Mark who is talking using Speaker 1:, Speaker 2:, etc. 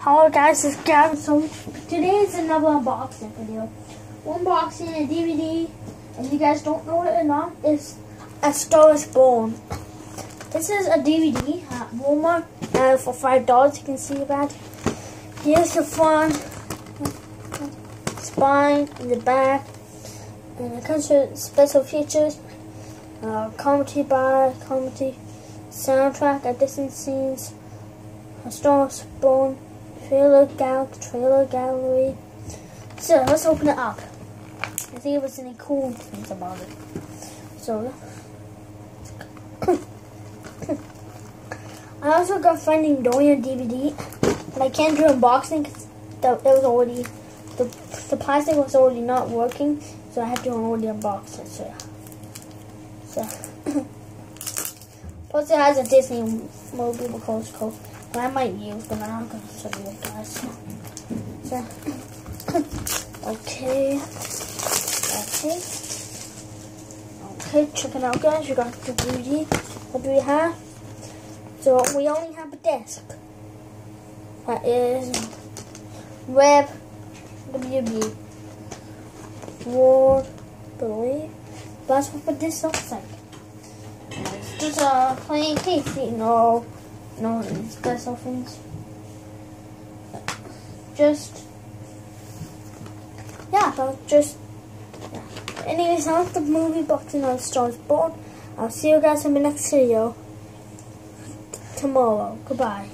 Speaker 1: Hello guys, it's Gavin. So today is another unboxing video. Unboxing a DVD, and you guys don't know it or not, it's A Star Is Born. This is a DVD at Walmart for $5. You can see that. Here's the front, spine, in the back, and it comes with special features, commentary by commentary, soundtrack, additional scenes, A Star Is Born, trailer gallery. So let's open it up and see if there's any cool things about it. So I also got Finding Dory on DVD, but I can't do unboxing because the plastic was already not working, so I had to already unbox it. So yeah. Plus it has a Disney movie code that I might use, but I'm not going to show you guys. So okay, check it out guys. You got the DVD. What do we have? So we only have a disc. That is Web WB World Believe. That's what the disc looks like. It's just a plain case, no special things. Anyways, I like the movie boxing of Star Is Born. I'll see you guys in the next video tomorrow. Goodbye.